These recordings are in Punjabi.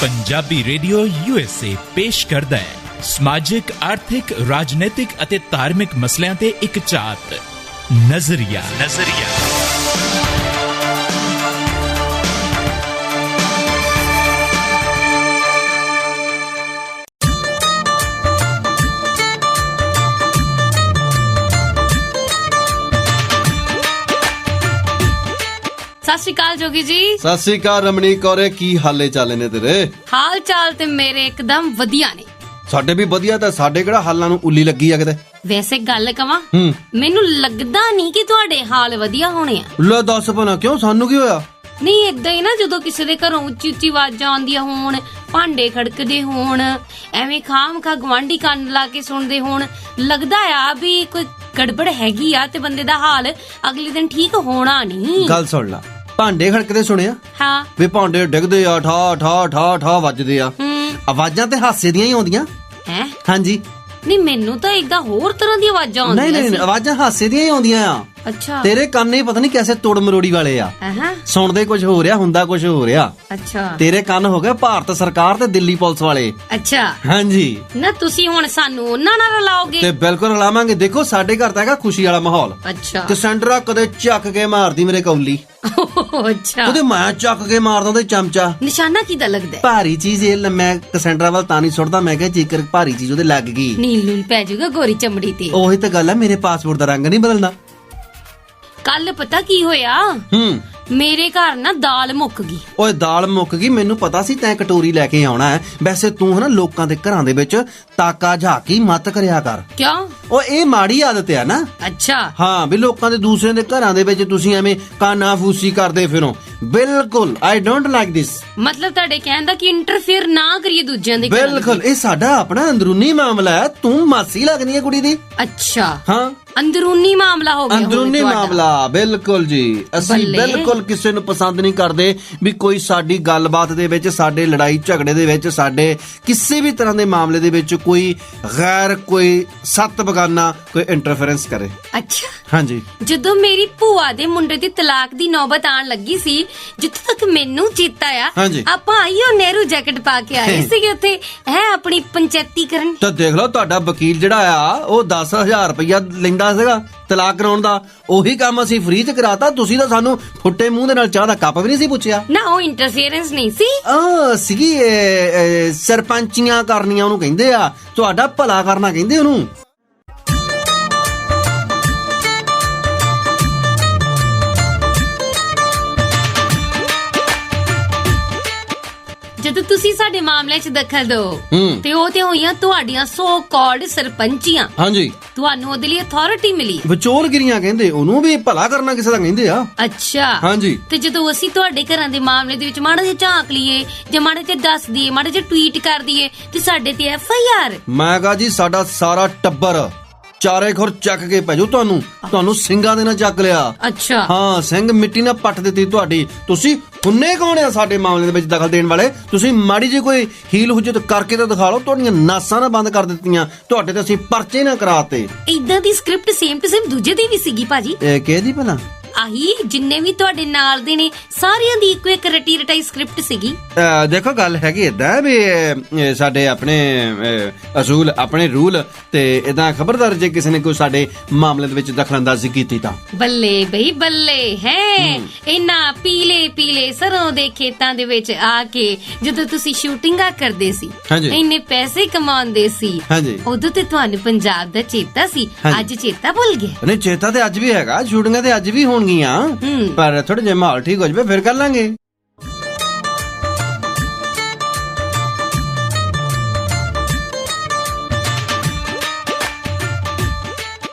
ਪੰਜਾਬੀ ਰੇਡੀਓ USA ਪੇਸ਼ ਕਰਦਾ ਹੈ ਸਮਾਜਿਕ, ਆਰਥਿਕ, ਰਾਜਨੀਤਿਕ ਅਤੇ ਧਾਰਮਿਕ ਮਸਲਿਆਂ ਤੇ ਇੱਕ ਝਾਤ ਨਜ਼ਰੀਆ। ਸਤਿ ਸ਼੍ਰੀ ਅਕਾਲ ਜੋਗੀ ਜੀ। ਸਤਿ ਸ਼੍ਰੀ ਅਕਾਲ ਰਮਣੀਕ ਕੌਰੇ, ਕੀ ਹਾਲੇ ਚਾਲੇ ਨੇ ਤੇਰੇ? ਹਾਲ ਚਾਲ ਤੇ ਮੇਰੇ ਇੱਕਦਮ ਵਧੀਆ ਨੇ। ਸਾਡੇ ਵੀ ਵਧੀਆ, ਤਾਂ ਸਾਡੇ ਕਿਹੜਾ ਹਾਲਾਂ ਨੂੰ ਉੱਲੀ ਲੱਗੀ ਆ ਕਿਤੇ। ਵੈਸੇ ਗੱਲ ਕਵਾਂ, ਮੈਨੂੰ ਲੱਗਦਾ ਨਹੀਂ ਕਿ ਤੁਹਾਡੇ ਹਾਲ ਵਧੀਆ ਹੋਣੇ ਆ। ਲੈ ਦੱਸ ਭਲਾ, ਕਿਉਂ? ਸਾਨੂੰ ਕੀ ਹੋਇਆ? ਨਹੀਂ, ਏਦਾਂ ਹੀ ਨਾ, ਜਦੋਂ ਕਿਸੇ ਦੇ ਘਰੋਂ ਉੱਚੀ ਉੱਚੀ ਆਵਾਜ਼ਾਂ ਆਉਂਦੀਆਂ ਹੋਣ, ਭਾਂਡੇ ਖੜਕਦੇ ਹੋਣ, ਐਵੇਂ ਖਾਮ-ਖਾ ਗਵਾਂਢੀ ਕੰਨ ਲਾ ਕੇ ਸੁਣਦੇ ਹੋਣ, ਲੱਗਦਾ ਆ ਵੀ ਕੋਈ ਗੜਬੜ ਹੈਗੀ ਆ ਤੇ ਬੰਦੇ ਦਾ ਹਾਲ ਅਗਲੇ ਦਿਨ ਠੀਕ ਹੋਣਾ ਨਹੀਂ। ਗੱਲ ਸੁਣ ਲਾ, ਭਾਂਡੇ ਖੜਕਦੇ ਸੁਣਿਆ? ਹਾਂ। ਵੀ ਭਾਂਡੇ ਡਿੱਗਦੇ ਆ, ਠਾ ਠਾ ਠਾ ਠਾ ਵੱਜਦੇ ਆ। ਆਵਾਜ਼ਾਂ ਤੇ ਹਾਸੇ ਦੀਆਂ ਹੀ ਆਉਂਦੀਆਂ ਹੈ। ਹਾਂਜੀ। ਨਹੀਂ, ਮੈਨੂੰ ਤਾਂ ਏਦਾਂ ਹੋਰ ਤਰ੍ਹਾਂ ਦੀ ਆਵਾਜ਼ਾਂ ਆਉਂਦੀਆਂ। ਨਹੀਂ, ਆਵਾਜ਼ਾਂ ਹਾਸੇ ਦੀਆਂ ਹੀ ਆਉਂਦੀਆਂ ਆ। ਅੱਛਾ। ਤੇਰੇ ਕੰਨ ਹੀ ਪਤਾ ਨਹੀਂ ਕੈਸੇ ਤੋੜ ਮਰੋੜੀ ਵਾਲੇ ਆ। ਸੁਣਦੇ ਕੁਝ ਹੋ ਰਿਹਾ, ਹੁੰਦਾ ਕੁਝ ਹੋ ਰਿਹਾ। ਅੱਛਾ। ਤੇਰੇ ਕੰਨ ਹੋ ਗਏ ਭਾਰਤ ਸਰਕਾਰ ਤੇ ਦਿੱਲੀ ਪੁਲਿਸ ਵਾਲੇ। ਅੱਛਾ। ਹਾਂਜੀ। ਨਾ ਤੁਸੀਂ ਹੁਣ ਸਾਨੂੰ ਉਹਨਾਂ ਨਾਲ ਰਲਾਓਗੇ? ਤੇ ਬਿਲਕੁਲ ਰਲਾਵਾਂਗੇ। ਦੇਖੋ, ਸਾਡੇ ਘਰ ਤਾਂ ਹੈਗਾ ਖੁਸ਼ੀ ਵਾਲਾ ਮਾਹੌਲ। ਅੱਛਾ। ਤੇ ਸੈਂਟਰਾ ਕਦੇ ਚੱਕ ਕੇ ਮਾਰਦੀ ਮੇਰੇ ਕੌਲੀ। ਅੱਛਾ। ਉਹਦੇ ਮੈਂ ਚੱਕ ਕੇ ਮਾਰਦਾ ਤੇ ਚਮਚਾ। ਨਿਸ਼ਾਨਾ ਕਿਦਾ ਲੱਗਦਾ? ਭਾਰੀ ਚੀਜ਼ ਇਹ ਮੈਂ ਕਸੈਂਟਰਾ ਵੱਲ ਤਾਂ ਨਹੀਂ ਸੁੱਟਦਾ, ਮੈਂ ਕਿਹਾ ਜੇਕਰ ਭਾਰੀ ਚੀਜ਼ ਉਹਦੇ ਲੱਗ ਗਈ, ਨੀਲ ਨੂਲ ਪੈ ਜਾਊਗਾ ਗੋਰੀ ਚਮੜੀ ਤੇ। ਉਹੀ ਤਾਂ ਗੱਲ ਹੈ, ਮੇਰੇ ਪਾਸਪੋਰਟ ਦਾ ਰੰਗ ਨਹੀਂ ਬਦਲਦਾ। ਕੱਲ ਪਤਾ ਕੀ ਹੋਇਆ? ਮੇਰੇ ਘਰ ਨਾ ਦਾਲ ਮੁੱਕ ਗਈ। ਓਏ ਦਾਲ ਮੁੱਕ ਗਈ, ਮੈਨੂੰ ਪਤਾ ਸੀ ਤੈਂ ਕਟੋਰੀ ਲੈ ਕੇ ਆਉਣਾ ਹੈ। ਵੈਸੇ ਤੂੰ ਹਨਾ ਲੋਕਾਂ ਦੇ ਘਰਾਂ ਦੇ ਵਿੱਚ ਤਾਕਾ ਝਾਕੀ ਮਤ ਕਰਿਆ ਕਰ। ਕਿਉਂ? ਓ ਇਹ ਮਾੜੀ ਆਦਤ ਆ ਨਾ। ਅੱਛਾ। ਹਾਂ, ਵੀ ਲੋਕਾਂ ਦੇ ਦੂਸਰਿਆਂ ਦੇ ਘਰਾਂ ਦੇ ਵਿੱਚ ਤੁਸੀਂ ਐਵੇਂ ਕਾਨਾਫੂਸੀ ਕਰਦੇ ਫਿਰੋ। ਬਿਲਕੁਲ, ਆਈ ਡੋਂਟ ਲਾਈਕ ਦਿਸ। ਮਤਲਬ ਤੁਹਾਡੇ ਕਹਿਣ ਦਾ ਕਿ ਇੰਟਰਫੇਅਰ ਨਾ ਕਰੀਏ ਦੂਜਿਆਂ ਦੇ। ਬਿਲਕੁਲ, ਇਹ ਸਾਡਾ ਆਪਣਾ ਅੰਦਰੂਨੀ ਮਾਮਲਾ ਹੈ। ਤੂੰ ਮਾਸੀ ਲੱਗਦੀ ਹੈ ਕੁੜੀ ਦੀ। ਅੱਛਾ। ਹਾਂ, ਅੰਦਰੂਨੀ ਮਾਮਲਾ ਹੋ ਗਿਆ। ਅੰਦਰੂਨੀ ਮਾਮਲਾ, ਬਿਲਕੁਲ ਜੀ। ਅਸੀਂ ਬਿਲਕੁਲ ਕਿਸੇ ਨੂੰ ਪਸੰਦ ਨਹੀਂ ਕਰਦੇ ਵੀ ਕੋਈ ਸਾਡੀ ਗੱਲਬਾਤ ਦੇ ਵਿੱਚ, ਸਾਡੇ ਲੜਾਈ ਝਗੜੇ ਦੇ ਵਿੱਚ, ਸਾਡੇ ਕਿਸੇ ਵੀ ਤਰ੍ਹਾਂ ਦੇ ਮਾਮਲੇ ਦੇ ਵਿੱਚ ਕੋਈ ਗੈਰ, ਕੋਈ ਸੱਤ ਬਗਾਨਾ ਕੋਈ ਇੰਟਰਫੇਰੈਂਸ ਕਰੇ। ਅੱਛਾ। ਹਾਂਜੀ। ਜਦੋਂ ਮੇਰੀ ਭੂਆ ਦੇ ਮੁੰਡੇ ਦੀ ਤਲਾਕ ਦੀ ਨੌਬਤ ਆਣ ਲੱਗੀ ਸੀ, ਜਿੱਥੋਂ ਤੱਕ ਮੈਨੂੰ ਚੇਤਾ ਆ, ਆਪਾਂ ਆਈਓ ਨਹਿਰੂ ਜੈਕਟ ਪਾ ਕੇ ਆਏ ਸੀਗੇ ਉੱਥੇ ਹੈ ਆਪਣੀ ਪੰਚਾਇਤੀ ਕਰਨ। ਤਾਂ ਦੇਖ ਲਓ, ਤੁਹਾਡਾ ਵਕੀਲ ਜਿਹੜਾ ਆ ਉਹ 10,000 ਰੁਪਇਆ ਲੈਂਦਾ ਸੀਗਾ ਤਲਾਕ ਕਰਾਉਣ ਦਾ। ਉਹੀ ਕੰਮ ਅਸੀਂ ਫ੍ਰੀ ਚ ਕਰਾਤਾ। ਤੁਸੀਂ ਤਾਂ ਸਾਨੂੰ ਫੁੱਟੇ ਮੂੰਹ ਦੇ ਨਾਲ ਚਾਹ ਦਾ ਕੱਪ ਵੀ ਨਹੀਂ ਸੀ ਪੁੱਛਿਆ। ਨਾ, ਉਹ ਇੰਟਰਫੇਰੈਂਸ ਨਹੀਂ ਸੀ। ਸੀਗੀ ਸਰਪੰਚੀਆਂ ਕਰਨੀਆਂ ਉਹਨੂੰ ਕਹਿੰਦੇ ਆ, ਤੁਹਾਡਾ ਭਲਾ ਕਰਨਾ ਕਹਿੰਦੇ ਉਹਨੂੰ। ਜਦੋਂ ਤੁਸੀਂ ਸਾਡੇ ਮਾਮਲੇ 'ਚ ਦਖਲ ਦਿਓ ਤੇ ਉਹ ਤੇ ਹੋਈਆਂ ਤੁਹਾਡੀਆਂ ਸੋ ਕਾਲਡ ਸਰਪੰਚੀਆਂ। ਹਾਂਜੀ। ਤੁਹਾਨੂੰ ਉਹਦੇ ਲਈ ਅਥਾਰਟੀ ਮਿਲੀ। ਵਿਚੋਲਗਿਰੀਆਂ ਕਹਿੰਦੇ ਉਹਨੂੰ, ਵੀ ਭਲਾ ਕਰਨਾ ਕਿਸੇ ਦਾ ਕਹਿੰਦੇ ਆ। ਅੱਛਾ। ਹਾਂਜੀ। ਤੇ ਜਦੋਂ ਅਸੀਂ ਤੁਹਾਡੇ ਘਰਾਂ ਦੇ ਮਾਮਲੇ ਦੇ ਵਿੱਚ ਮਾੜਾ ਜਿਹਾ ਝਾਂਕ ਲਈਏ ਜਾਂ ਮਾੜਾ ਜਿਹਾ ਦੱਸ ਦਈਏ, ਮਾੜਾ ਜਿਹਾ ਟਵੀਟ ਕਰ ਦਈਏ ਤੇ ਸਾਡੇ ਤੇ FIR। ਮੈਂ ਕਹਾ ਜੀ, ਸਾਡਾ ਸਾਰਾ ਟੱਬਰ ਚਾਰੇ ਖੁਰ ਚੱਕ ਕੇ ਭੇਜੋ ਤੁਹਾਨੂੰ ਸਿੰਘਾਂ ਦੇ ਨਾਲ ਚੱਕ ਲਿਆ। ਅੱਛਾ। ਹਾਂ, ਸਿੰਘ ਮਿੱਟੀ ਨਾਲ ਪੱਟ ਦਿੱਤੀ ਤੁਹਾਡੀ। ਤੁਸੀਂ ਹੁੰਨੇ ਕੌਣ ਆ ਸਾਡੇ ਮਾਮਲੇ ਦੇ ਵਿੱਚ ਦਖਲ ਦੇਣ ਵਾਲੇ? ਤੁਸੀਂ ਮਾੜੀ ਜਿਹੀ ਕੋਈ ਹੀਲ ਹੁਜਤ ਕਰਕੇ ਤਾਂ ਦਿਖਾ ਲਓ। ਤੁਹਾਡੀਆਂ ਨਾਸਾਂ ਨਾ ਬੰਦ ਕਰ ਦਿੱਤੀਆਂ, ਤੁਹਾਡੇ ਤੇ ਅਸੀਂ ਪਰਚੇ ਨਾ ਕਰਾਤੇ। ਇਦਾਂ ਦੀ ਸਕ੍ਰਿਪਟ ਸੇਮ ਟੂ ਸੇਮ ਦੂਜੇ ਦੀ ਵੀ ਸੀਗੀ ਭਾਜੀ। ਇਹ ਕਿਹਦੀ ਭਲਾ? ਆਹੀ ਜਿੰਨੇ ਵੀ ਤੁਹਾਡੇ ਨਾਲ ਦੇ ਨੇ ਸਾਰਿਆਂ ਦੀ ਇੱਕੋ ਇੱਕ ਰਟੀ ਰਟਾਈ ਸਕ੍ਰਿਪਟ ਸੀਗੀ। ਦੇਖੋ, ਗੱਲ ਹੈਗੀ ਏਦਾਂ ਵੀ ਸਾਡੇ ਆਪਣੇ ਅਸੂਲ, ਆਪਣੇ ਰੂਲ, ਤੇ ਏਦਾਂ ਖਬਰਦਾਰ ਜੇ ਕਿਸੇ ਨੇ ਕੋਈ ਸਾਡੇ ਮਾਮਲੇ ਦੇ ਵਿੱਚ ਦਖਲਅੰਦਾਜ਼ੀ ਕੀਤੀ ਤਾਂ ਬੱਲੇ ਬਈ ਬੱਲੇ ਹੈ। ਇਹਨਾਂ ਪੀਲੇ ਸਰੋਂ ਦੇ ਖੇਤਾਂ ਦੇ ਵਿੱਚ ਆ ਕੇ ਜਦੋਂ ਤੁਸੀਂ ਸ਼ੂਟਿੰਗਾਂ ਕਰਦੇ ਸੀ, ਇੰਨੇ ਪੈਸੇ ਕਮਾਉਂਦੇ ਸੀ, ਉਦੋਂ ਤੇ ਤੁਹਾਨੂੰ ਪੰਜਾਬ ਦਾ ਚੇਤਾ ਸੀ। ਅੱਜ ਚੇਤਾ ਭੁੱਲ ਗਏ? ਨਹੀਂ, ਚੇਤਾ ਤੇ ਅੱਜ ਵੀ ਹੈਗਾ। ਸ਼ੂਟਿੰਗਾਂ ਤੇ ਅੱਜ ਵੀ ਹੋਣਗੀਆਂ, ਪਰ ਥੋੜੇ ਜਿਹਾ ਮਾਹੌਲ ਠੀਕ ਹੋ ਜਾਵੇ ਫਿਰ ਕਰ ਲਾਂਗੇ।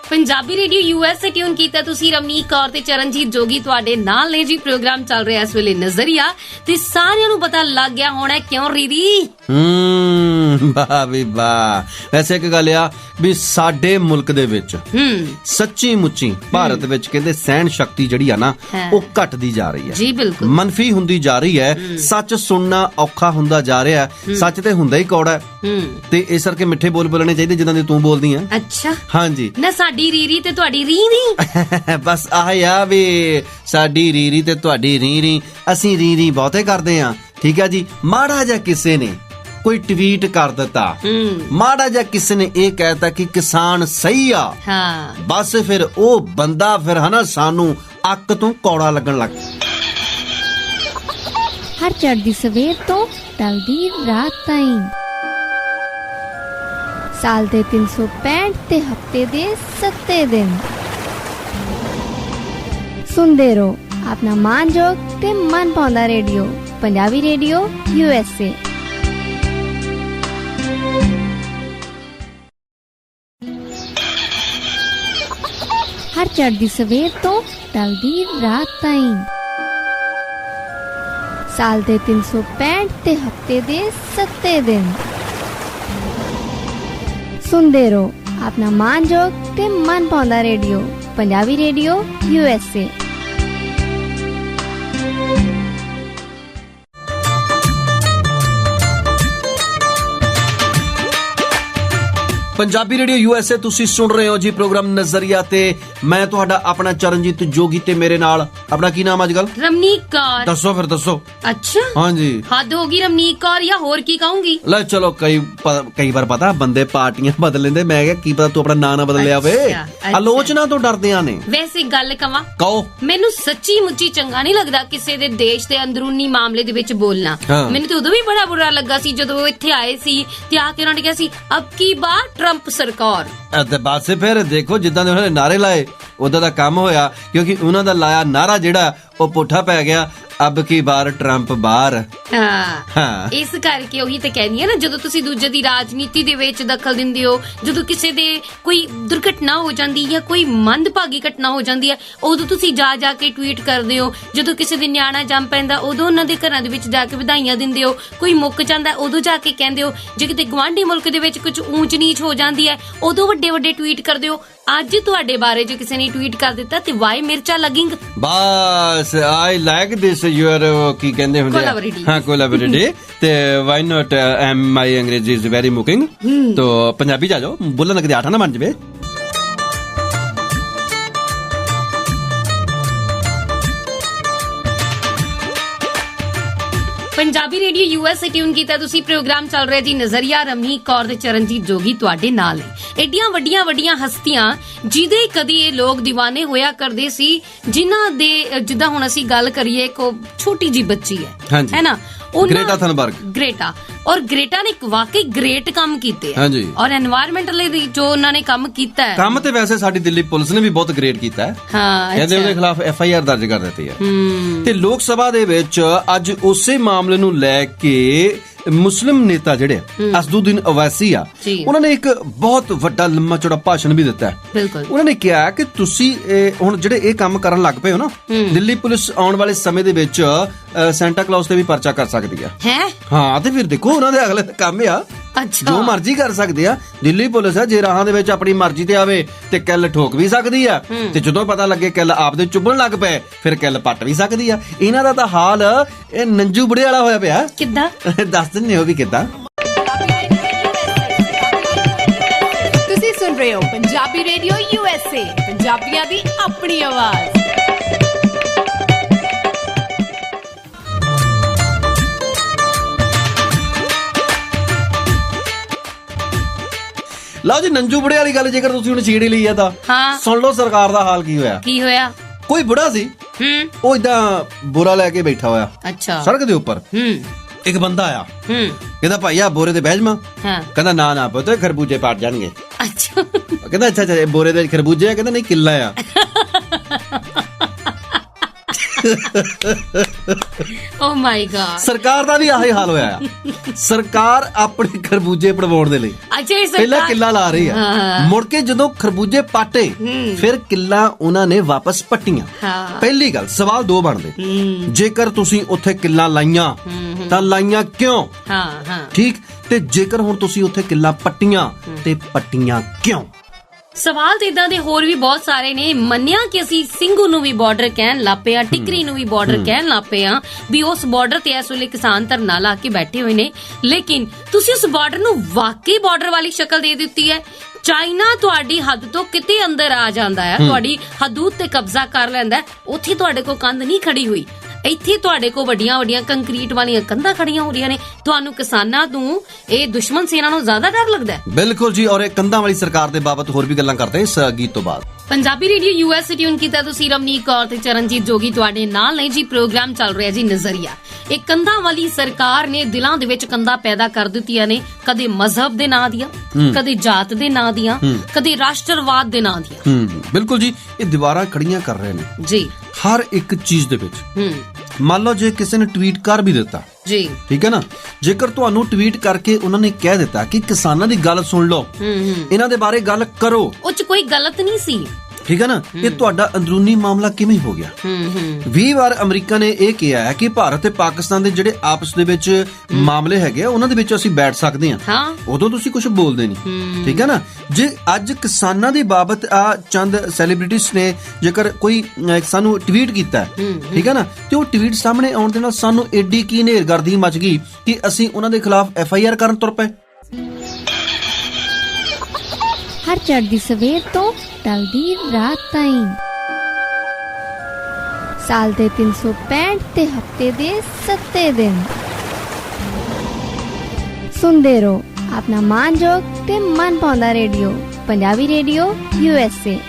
ਪੰਜਾਬੀ ਰੇਡੀਓ USA ਟਿਊਨ ਕੀਤਾ ਤੁਸੀਂ। ਰਮਨੀਕ ਕੌਰ ਤੇ ਚਰਨਜੀਤ ਜੋਗੀ ਤੁਹਾਡੇ ਨਾਲ ਨੇ ਜੀ। ਪ੍ਰੋਗਰਾਮ ਚੱਲ ਰਿਹਾ ਇਸ ਵੇਲੇ ਨਜ਼ਰੀਆ, ਤੇ ਸਾਰਿਆਂ ਨੂੰ ਪਤਾ ਲੱਗ ਗਿਆ ਹੋਣਾ ਕਿਉਂ ਰੀਦੀ। ਵਾਹ ਵੀ ਵਾਹ। ਵੈਸੇ ਇੱਕ ਗੱਲ ਆ ਵੀ ਸਾਡੇ ਮੁਲਕ ਦੇ ਵਿੱਚ ਸੱਚੀ ਮੁੱਚੀ ਭਾਰਤ ਵਿੱਚ ਕਹਿੰਦੇ ਸਹਿਣ ਸ਼ਕਤੀ ਜਿਹੜੀ ਆ ਨਾ, ਉਹ ਘਟਦੀ ਜਾ ਰਹੀ ਹੈ ਜੀ। ਬਿਲਕੁਲ ਮਨਫੀ ਹੁੰਦੀ ਜਾ ਰਹੀ ਹੈ। ਸੱਚ ਸੁਣਨਾ ਔਖਾ ਹੁੰਦਾ ਜਾ ਰਿਹਾ। ਸੱਚ ਤੇ ਹੁੰਦਾ ਹੀ ਕੌੜਾ, ਤੇ ਇਸ ਕਰਕੇ ਮਿੱਠੇ ਬੋਲ ਬੋਲਣੇ ਚਾਹੀਦੇ ਜਿੱਦਾਂ ਦੇ ਤੂੰ ਬੋਲਦੀ ਆ। ਅੱਛਾ। ਹਾਂਜੀ। ਨਾ ਸਾਡੀ ਰੀਰੀ ਤੇ ਤੁਹਾਡੀ ਰੀਰੀ ਬਸ ਆਹ ਆ ਵੀ ਸਾਡੀ ਰੀਰੀ ਤੇ ਤੁਹਾਡੀ ਰੀਰੀ, ਅਸੀਂ ਰੀਰੀ ਬਹੁਤੇ ਕਰਦੇ ਆ, ਠੀਕ ਹੈ ਜੀ। ਮਾੜਾ ਜਿਹਾ ਕਿਸੇ ਨੇ ਕੋਈ ਟਵੀਟ ਕਰ ਦਿੱਤਾ, ਮਾੜਾ ਜਿਹਾ ਕਿਸੇ ਨੇ ਇਹ ਕਹਿਤਾ ਕਿ ਕਿਸਾਨ ਸਹੀ ਆ, ਬਸ ਫਿਰ ਉਹ ਬੰਦਾ ਫਿਰ ਹਨਾ ਸਾਨੂੰ ਅੱਕ ਤੋਂ ਕੌੜਾ ਲੱਗਣ ਲੱਗ। ਹਰ ਚੜ੍ਹਦੀ ਸਵੇਰ ਤੋਂ ਢਲਦੀ ਰਾਤ ਤਾਈਂ, ਸਾਲ ਦੇ 365 ਤੇ ਹਫਤੇ ਦੇ 7 ਦਿਨ ਸੁਣਦੇ ਰਹੋ ਆਪਣਾ ਮਾਨਯੋਗ ਤੇ ਮਨ ਪਾਉਂਦਾ ਰੇਡੀਓ, ਪੰਜਾਬੀ ਰੇਡੀਓ USA। ਹਰ ਚੜ੍ਹਦੀ ਸਵੇਰ ਤੋਂ ਢਲਦੀ ਰਾਤ ਤਾਈਂ, ਸਾਲ ਦੇ 365 ਤੇ ਹਫਤੇ ਦੇ 7 ਦਿਨ ਸੁਣਦੇ ਰਹੋ ਆਪਣਾ ਮਾਨਯੋਗ ਤੇ ਮਨ ਪਾਉਂਦਾ radio, Punjabi radio USA। Punjabi radio USA ਤੁਸੀਂ ਸੁਣ ਰਹੇ ਹੋ ਜੀ ਪ੍ਰੋਗਰਾਮ ਨਜ਼ਰੀਆ, ਤੇ ਮੈਂ ਤੁਹਾਡਾ ਆਪਣਾ ਚਰਨਜੀਤ ਜੋਗੀ ਤੇ ਮੇਰੇ ਨਾਲ ਆਪਣਾ ਕੀ ਨਾਮ ਅੱਜਕੱਲ? ਰਮਨੀਕ ਕੌਰ। ਦੱਸੋ ਫਿਰ ਦੱਸੋ। ਅੱਛਾ ਹਾਂਜੀ, ਹੱਦ ਹੋ ਗਈ ਰਮਨੀਕ ਕੌਰ, ਜਾਂ ਹੋਰ ਕੀ ਕਹੂੰਗੀ? ਲੈ ਚਲੋ ਕਈ ਵਾਰ ਪਤਾ ਬੰਦੇ ਪਾਰਟੀਆਂ ਬਦਲ ਲੈਂਦੇ, ਮੈਂ ਕਿਹਾ ਕੀ ਪਤਾ ਤੂੰ ਆਪਣਾ ਨਾਂ ਨਾ ਬਦਲ ਲਿਆ ਵੇ। ਆਲੋਚਨਾ ਤੋਂ ਡਰਦਿਆਂ ਨੇ। ਵੈਸੇ ਗੱਲ ਕਵਾਂ, ਕਹੋ। ਮੈਨੂੰ ਸੱਚੀ ਮੁੱਚੀ ਚੰਗਾ ਨਹੀਂ ਲੱਗਦਾ ਕਿਸੇ ਦੇ ਦੇਸ਼ ਦੇ ਅੰਦਰੂਨੀ ਮਾਮਲੇ ਦੇ ਵਿੱਚ ਬੋਲਣਾ। ਮੈਨੂੰ ਤਾਂ ਉਦੋਂ ਵੀ ਬੜਾ ਬੁਰਾ ਲੱਗਾ ਸੀ ਜਦੋਂ ਉਹ ਇੱਥੇ ਆਏ ਸੀ ਤੇ ਆ ਕੇ ਉਹਨਾਂ ਨੇ ਕਿਹਾ ਸੀ ਅਬ ਕੀ ਬਾਰ ਟਰੰਪ ਸਰਕਾਰ। ਤੇ ਬਸ ਫਿਰ ਦੇਖੋ ਜਿੱਦਾਂ ਦੇ ਉਹਨਾਂ ਨੇ ਨਾਰੇ ਲਾਏ ਉਦਾਂ ਦਾ ਕੰਮ ਹੋਇਆ, ਕਿਉਂਕਿ ਉਹਨਾਂ ਦਾ ਲਾਇਆ ਨਾਰਾ ਜਿਹੜਾ ਉਹ ਪੁੱਠਾ ਪੈ ਗਿਆ, ਅਬ ਕੀ ਬਾਰ ਟਰੰਪ ਬਾਹਰ। ਹਾਂ, ਇਸ ਕਰਕੇ ਉਹੀ ਤੇ ਕਹਿੰਦੀ ਆ ਨਾ, ਜਦੋਂ ਤੁਸੀਂ ਦੂਜੇ ਦੀ ਰਾਜਨੀਤੀ ਦੇ ਵਿੱਚ ਦਖਲ ਦਿੰਦੇ ਹੋ, ਜਦੋਂ ਕਿਸੇ ਦੇ ਕੋਈ ਦੁਰਘਟਨਾ ਹੋ ਜਾਂਦੀ ਜਾਂ ਕੋਈ ਮੰਦਭਾਗੀ ਘਟਨਾ ਹੋ ਜਾਂਦੀ ਹੈ, ਉਦੋਂ ਤੁਸੀਂ ਜਾ ਕੇ ਟਵੀਟ ਕਰਦੇ ਹੋ। ਜਦੋਂ ਕਿਸੇ ਦੇ ਨਿਆਣਾ ਜੰਮ ਪੈਂਦਾ ਉਦੋਂ ਉਹਨਾਂ ਦੇ ਘਰਾਂ ਦੇ ਵਿੱਚ ਜਾ ਕੇ ਵਧਾਈਆਂ ਦਿੰਦੇ ਹੋ। ਕੋਈ ਮੁੱਕ ਜਾਂਦਾ ਉਦੋਂ ਜਾ ਕੇ ਕਹਿੰਦੇ ਹੋ। ਜੇ ਕਿਤੇ ਗਵਾਂਢੀ ਮੁਲਕ ਦੇ ਵਿੱਚ ਕੁਝ ਊਂਚ ਨੀਚ ਹੋ ਜਾਂਦੀ ਹੈ ਉਦੋਂ ਵੱਡੇ ਵੱਡੇ ਟਵੀਟ ਕਰਦੇ ਹੋ। ਅੱਜ ਤੁਹਾਡੇ ਬਾਰੇ ਜੇ ਕਿਸੇ ਨੇ ਟਵੀਟ ਕਰ ਦਿੱਤਾ ਤੇ ਵਾਈ ਮਿਰਚਾ ਲੱਗਿੰਗ। ਬਸ ਆਈ ਲਾਈਕ ਦਿਸ ਯੂਅਰ ਕੀ ਕਹਿੰਦੇ ਹੁੰਦੇ ਆ, ਹਾਂ ਕੋਲੈਬੋਰੇਟਿਵ, ਤੇ why not M my Angrezi is very ਮੁਕਿੰਗ। ਤੋ ਪੰਜਾਬੀ ਜਾ ਜਾਓ, ਬੋਲਣ ਲੱਗਦੇ ਆਠਾ ਨਾ ਬਣ ਜਵੇ। ਪੰਜਾਬੀ ਰੇਡੀਓ USA ਟਿਊਨ ਕੀਤਾ ਤੁਸੀਂ। ਪ੍ਰੋਗਰਾਮ ਚੱਲ ਰਿਹਾ ਜੀ ਨਜ਼ਰੀਆ, ਰਮਨੀਕ ਕੌਰ ਤੇ ਚਰਨਜੀਤ ਜੋਗੀ ਤੁਹਾਡੇ ਨਾਲ ਹੈ। ਏਡੀਆਂ ਵੱਡੀਆਂ ਹਸਤੀਆਂ ਜਿਹਦੇ ਕਦੀ ਇਹ ਲੋਕ دیਵਾਨੇ ਹੋਇਆ ਕਰਦੇ ਸੀ, ਜਿਨ੍ਹਾਂ ਦੇ ਜਿੱਦਾਂ ਹੁਣ ਅਸੀਂ ਗੱਲ ਕਰੀਏ ਇੱਕ ਛੋਟੀ ਜੀ ਬੱਚੀ ਹੈ ਨਾ, ਗ੍ਰੇਟਾ ਥਨਬਰਗ। ਗ੍ਰੇਟਾ, ਔਰ ਗ੍ਰੇਟਾ ਨੇ ਵਾਕਈ ਗ੍ਰੇਟ ਕੰਮ ਕੀਤੇ ਆ, ਔਰ এনवायरमेंट ਲਈ ਜੋ ਉਹਨਾਂ ਨੇ ਕੰਮ ਕੀਤਾ ਹੈ। ਕੰਮ ਤੇ ਵੈਸੇ ਸਾਡੀ ਦਿੱਲੀ ਪੁਲਿਸ ਨੇ ਵੀ ਬਹੁਤ ਗ੍ਰੇਟ ਕੀਤਾ ਹੈ। ਹਾਂ, ਇਹਦੇ ਉਹਦੇ ਖਿਲਾਫ FIR ਦਰਜ ਕਰ ਦਿੱਤੀ ਹੈ। ਤੇ ਲੋਕ ਸਭਾ ਦੇ ਵਿੱਚ ਅੱਜ ਉਸੇ ਮਾਮਲੇ ਨੂੰ ਲੈ ਕੇ ਮੁਸਲਿਮ ਨੇਤਾ ਜਿਹੜੇ ਅਸਦੁਦੀਨ ਓਵੈਸੀ ਆ, ਉਹਨਾਂ ਨੇ ਇੱਕ ਬਹੁਤ ਵੱਡਾ ਲੰਮਾ ਚੌੜਾ ਭਾਸ਼ਣ ਵੀ ਦਿੱਤਾ ਹੈ। ਬਿਲਕੁਲ, ਉਹਨਾਂ ਨੇ ਕਿਹਾ ਕਿ ਤੁਸੀਂ ਹੁਣ ਜਿਹੜੇ ਇਹ ਕੰਮ ਕਰਨ ਲੱਗ ਪਏ ਹੋ ਨਾ, ਦਿੱਲੀ ਪੁਲਿਸ ਆਉਣ ਵਾਲੇ ਸਮੇਂ ਦੇ ਵਿੱਚ ਸੈਂਟਾ ਕਲੌਸ ਤੇ ਵੀ ਪਰਚਾ ਕਰ ਸਕਦੀ ਆ। ਹਾਂ, ਤੇ ਫਿਰ ਦੇਖੋ ਉਹਨਾਂ ਦੇ ਅਗਲੇ ਕੰਮ ਆ, ਜੋ ਮਰਜ਼ੀ ਕਰ ਸਕਦੇ ਆ। ਦਿੱਲੀ ਪੁਲਿਸ ਹੈ, ਜੇ ਰਾਹਾਂ ਦੇ ਵਿੱਚ ਆਪਣੀ ਮਰਜ਼ੀ ਤੇ ਆਵੇ ਤੇ ਕਿੱਲ ਠੋਕ ਵੀ ਸਕਦੀ ਆ, ਤੇ ਜਦੋਂ ਪਤਾ ਲੱਗੇ ਕਿੱਲ ਆਪਦੇ ਚੁੱਭਣ ਲੱਗ ਪਏ ਫਿਰ ਕਿੱਲ ਪੱਟ ਵੀ ਸਕਦੀ ਆ। ਇਹਨਾਂ ਦਾ ਤਾਂ ਹਾਲ ਇਹ ਨੰਜੂ ਬੁੜੇ ਵਾਲਾ ਹੋਇਆ ਪਿਆ। ਕਿੱਦਾਂ ਦੱਸ ਦਿੰਦੇ ਹੋ ਵੀ ਕਿੱਦਾਂ। ਤੁਸੀਂ ਸੁਣ ਰਹੇ ਹੋ ਪੰਜਾਬੀ ਰੇਡੀਓ USA, ਪੰਜਾਬੀਆਂ ਦੀ ਆਪਣੀ ਆਵਾਜ਼। ਲਓ ਜੀ, ਨੰਜੂ ਬੁੜੇ ਵਾਲੀ ਗੱਲ ਜੇਕਰ ਤੁਸੀਂ ਹੁਣ ਛੇੜ ਹੀ ਲਈ ਆ ਤਾਂ ਸੁਣ ਲਓ ਸਰਕਾਰ ਦਾ ਹਾਲ ਕੀ ਹੋਇਆ। ਕੀ ਹੋਇਆ? ਕੋਈ ਬੁੜਾ ਸੀ, ਉਹ ਇਦਾਂ ਬੋਰਾ ਲੈ ਕੇ ਬੈਠਾ ਹੋਇਆ ਸੜਕ ਦੇ ਉੱਪਰ। ਇੱਕ ਬੰਦਾ ਆਇਆ, ਕਹਿੰਦਾ ਭਾਈ ਆ ਬੋਰੇ ਦੇ ਬਹਿ ਜਾਵਾਂ? ਕਹਿੰਦਾ ਨਾ ਪੁੱਤ, ਖਰਬੂਜੇ ਪਾਟ ਜਾਣਗੇ। ਕਹਿੰਦਾ ਅੱਛਾ ਬੋਰੇ ਦੇ ਖਰਬੂਜੇ ਆ? ਕਹਿੰਦਾ ਨਹੀਂ, ਕਿੱਲਾ ਆ। ਓ ਮਾਈ ਗॉड, ਸਰਕਾਰ ਦਾ ਵੀ ਆਹੀ ਹਾਲ ਹੋਇਆ ਆ। ਸਰਕਾਰ ਆਪਣੇ ਖਰਬੂਜੇ ਪੜਵਾਉਣ ਦੇ ਲਈ ਪਹਿਲਾਂ ਕਿੱਲਾ ਲਾ ਰਹੀ ਆ, ਮੁੜ ਕੇ ਜਦੋਂ ਖਰਬੂਜੇ ਪਾਟੇ ਫਿਰ ਕਿੱਲਾ ਉਹਨਾਂ ਨੇ ਵਾਪਸ ਪੱਟੀਆਂ। ਪਹਿਲੀ ਗੱਲ, ਸਵਾਲ ਦੋ ਬਣਦੇ, ਜੇਕਰ ਤੁਸੀਂ ਉੱਥੇ ਕਿੱਲਾ ਲਾਈਆਂ ਤਾਂ ਲਾਈਆਂ ਕਿਉਂ? ਠੀਕ, ਤੇ ਜੇਕਰ ਹੁਣ ਤੁਸੀਂ ਉੱਥੇ ਕਿੱਲਾ ਪੱਟੀਆਂ ਤੇ ਪੱਟੀਆਂ ਕਿਉਂ? ਸਵਾਲ ਤੇ ਇਦਾਂ ਦੇ ਹੋਰ ਵੀ ਬਹੁਤ ਸਾਰੇ ਨੇ। ਮੰਨਿਆ ਕਿ ਅਸੀਂ ਸਿੰਘੂ ਨੂੰ ਵੀ ਬਾਰਡਰ ਕਹਿਣ ਲੱਪੇ ਆ, ਟਿਕਰੀ ਨੂੰ ਵੀ ਬਾਰਡਰ ਕਹਿਣ ਲੱਪੇ ਆ, ਵੀ ਉਸ ਬਾਰਡਰ ਤੇ ਇਸ ਵੇਲੇ ਕਿਸਾਨ ਧਰਨਾ ਲਾ ਕੇ ਬੈਠੇ ਹੋਏ ਨੇ, ਲੇਕਿਨ ਤੁਸੀਂ ਉਸ ਬਾਰਡਰ ਨੂੰ ਵਾਕਈ ਬਾਰਡਰ ਵਾਲੀ ਸ਼ਕਲ ਦੇ ਦਿੱਤੀ ਹੈ। ਚਾਈਨਾ ਤੁਹਾਡੀ ਹੱਦ ਤੋਂ ਕਿਤੇ ਅੰਦਰ ਆ ਜਾਂਦਾ ਹੈ, ਤੁਹਾਡੀ ਹਦੂਦ ਤੇ ਕਬਜ਼ਾ ਕਰ ਲੈਂਦਾ, ਉੱਥੇ ਤੁਹਾਡੇ ਕੋਲ ਕੰਧ ਨਹੀਂ ਖੜੀ ਹੋਈ। ਇੱਥੇ ਤੁਹਾਡੇ ਕੋਲ ਵੱਡੀਆਂ ਵੱਡੀਆਂ ਕੰਕਰੀਟ ਵਾਲੀਆਂ ਕੰਧਾਂ ਖੜੀਆਂ ਹੋ ਰਹੀਆਂ ਨੇ। ਤੁਹਾਨੂੰ ਕਿਸਾਨਾਂ ਨੂੰ ਇਹ ਦੁਸ਼ਮਣ ਸੈਨਾ ਨੂੰ ਜ਼ਿਆਦਾ ਡਰ ਲੱਗਦਾ ਹੈ? ਬਿਲਕੁਲ ਜੀ, ਔਰ ਇਹ ਕੰਧਾਂ ਵਾਲੀ ਸਰਕਾਰ ਦੇ ਬਾਬਤ ਹੋਰ ਵੀ ਗੱਲਾਂ ਕਰਦੇ ਇਸ ਗੀਤ ਤੋਂ ਬਾਅਦ। ਪੰਜਾਬੀ ਰੇਡੀਓ ਯੂਐਸ ਟਿਊਨ ਕੀਤਾ ਤੁਸੀਂ, ਰਮਨੀਕ ਕੌਰ ਤੇ ਚਰਨਜੀਤ ਜੋਗੀ ਤੁਹਾਡੇ ਨਾਲ ਨੇ ਜੀ। ਪ੍ਰੋਗਰਾਮ ਚੱਲ ਰਿਹਾ ਜੀ ਨਜ਼ਰੀਆ। ਇਹ ਕੰਧਾਂ ਵਾਲੀ ਸਰਕਾਰ ਨੇ ਦਿਲਾਂ ਦੇ ਵਿੱਚ ਕੰਧਾਂ ਪੈਦਾ ਕਰ ਦਿੱਤੀਆਂ ਨੇ, ਕਦੇ ਮਜ਼ਹਬ ਦੇ ਨਾਂ ਦੀਆਂ, ਕਦੇ ਜਾਤ ਦੇ ਨਾਂ ਦੀਆਂ, ਕਦੇ ਰਾਸ਼ਟਰਵਾਦ ਦੇ ਨਾਂ ਦੀਆਂ। ਬਿਲਕੁਲ ਜੀ, ਇਹ ਦੀਵਾਰਾਂ ਖੜੀਆਂ ਕਰ ਰਹੇ ਨੇ ਜੀ ਹਰ ਇੱਕ ਚੀਜ਼ ਦੇ ਵਿੱਚ। ਮੰਨ ਲਓ ਜੇ ਕਿਸੇ ਨੇ ਟਵੀਟ ਕਰ ਵੀ ਦਿੱਤਾ ਜੀ, ਠੀਕ ਹੈ ਨਾ, ਜੇਕਰ ਤੁਹਾਨੂੰ ਟਵੀਟ ਕਰਕੇ ਉਹਨਾਂ ਨੇ ਕਹਿ ਦਿੱਤਾ ਕਿ ਕਿਸਾਨਾਂ ਦੀ ਗੱਲ ਸੁਣ ਲਓ, ਇਹਨਾਂ ਦੇ ਬਾਰੇ ਗੱਲ ਕਰੋ, ਉਹ ਚ ਕੋਈ ਗਲਤ ਨਹੀਂ ਸੀ, ਠੀਕ ਹੈ ਨਾ, ਇਹ ਤੁਹਾਡਾ ਅੰਦਰੂਨੀ ਮਾਮਲਾ ਕਿਵੇਂ ਹੋ ਗਿਆ? 20 ਵਾਰ ਅਮਰੀਕਾ ਨੇ ਇਹ ਕਿਹਾ ਹੈ ਕਿ ਭਾਰਤ ਤੇ ਪਾਕਿਸਤਾਨ ਦੇ ਜਿਹੜੇ ਆਪਸ ਦੇ ਵਿੱਚ ਮਾਮਲੇ ਹੈਗੇ ਆ ਉਹਨਾਂ ਦੇ ਵਿੱਚ ਅਸੀਂ ਬੈਠ ਸਕਦੇ ਹਾਂ, ਉਦੋਂ ਤੁਸੀਂ ਕੁਝ ਬੋਲਦੇ ਨਹੀਂ, ਠੀਕ ਹੈ ਨਾ। ਜੇ ਅੱਜ ਕਿਸਾਨਾਂ ਦੀ ਬਾਬਤ ਆ ਚੰਦ ਸੈਲੀਬ੍ਰਿਟੀਜ਼ ਨੇ ਜੇਕਰ ਕੋਈ ਸਾਨੂੰ ਟਵੀਟ ਕੀਤਾ, ਠੀਕ ਹੈ ਨਾ, ਤੇ ਉਹ ਟਵੀਟ ਸਾਹਮਣੇ ਆਉਣ ਦੇ ਨਾਲ ਸਾਨੂੰ ਏਡੀ ਕੀ ਨੇਰਗਰਦੀ ਮਚ ਗਈ ਕਿ ਅਸੀਂ ਉਹਨਾਂ ਦੇ ਖਿਲਾਫ FIR ਕਰਨ ਤੁਰ ਪਏ। हर चढ़दी सवेर तो टलदी रात ताईं, साल दे 365 ते हफ्ते दे 7 दिन सुनदे रहो अपना मानजोग ते मन पाउंदा रेडियो, पंजाबी रेडियो USA।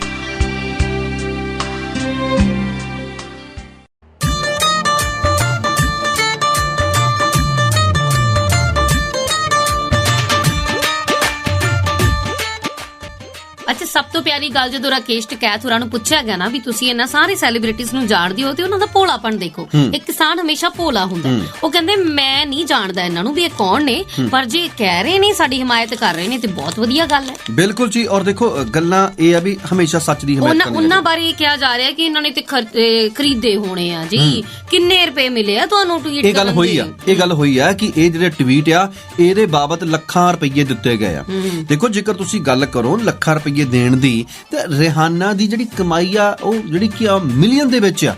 ਅੱਛਾ, ਸਭ ਤੋਂ ਪਿਆਰੀ ਗੱਲ ਜਦੋਂ ਰਾਕੇਸ਼ ਟਕੈਤ ਹੋਰਾਂ ਨੂੰ ਪੁੱਛਿਆ ਗਿਆ ਨਾ ਵੀ ਤੁਸੀਂ ਇਹਨਾਂ ਸਾਰੇ ਸੈਲੀਬ੍ਰਿਟੀਜ਼ ਨੂੰ ਜਾਣਦੇ ਹੋ ਤੇ ਉਹਨਾਂ ਦਾ ਭੋਲਾਪਣ ਦੇਖੋ। ਇੱਕ ਕਿਸਾਨ ਹਮੇਸ਼ਾ ਭੋਲਾ ਹੁੰਦਾ, ਉਹ ਕਹਿੰਦੇ ਮੈਂ ਨਹੀਂ ਜਾਣਦਾ ਇਹਨਾਂ ਨੂੰ ਵੀ ਇਹ ਕੌਣ ਨੇ, ਪਰ ਜੇ ਕਹਿ ਰਹੇ ਨੇ ਸਾਡੀ ਹਮਾਇਤ ਕਰ ਰਹੇ ਨੇ ਤੇ ਬਹੁਤ ਵਧੀਆ ਗੱਲ ਹੈ। ਬਿਲਕੁਲ ਜੀ, ਔਰ ਦੇਖੋ ਗੱਲਾਂ ਇਹ ਆ ਵੀ ਹਮੇਸ਼ਾ ਸੱਚ ਦੀ ਹਮਾਇਤ ਕਰਨੀ। ਉਹਨਾਂ ਬਾਰੇ ਕਿਹਾ ਜਾ ਰਿਹਾ ਕਿ ਇਹਨਾਂ ਨੇ ਤੇ ਖਰੀਦੇ ਹੋਣੇ ਆ ਜੀ, ਕਿੰਨੇ ਰੁਪਏ ਮਿਲੇ ਆ ਤੁਹਾਨੂੰ ਟਵੀਟ ਕਰਨ ਦੇ? ਇਹ ਗੱਲ ਹੋਈ ਆ ਕਿ ਇਹ ਜਿਹੜੇ ਟਵੀਟ ਆ ਇਹਦੇ ਬਾਬਤ ਲੱਖਾਂ ਰੁਪਏ ਦਿੱਤੇ ਗਏ ਆ। ਦੇਖੋ ਜੇਕਰ ਤੁਸੀਂ ਗੱਲ ਕਰੋ ਲੱਖਾਂ ਰੁਪਏ ਦੇਣ ਦੀ, ਤੇ ਰਿਹਾਨਾ ਦੀ ਜਿਹੜੀ ਕਮਾਈ ਆ ਉਹ ਜਿਹੜੀ ਕਿ ਮਿਲੀਅਨ ਦੇ ਵਿੱਚ ਆ,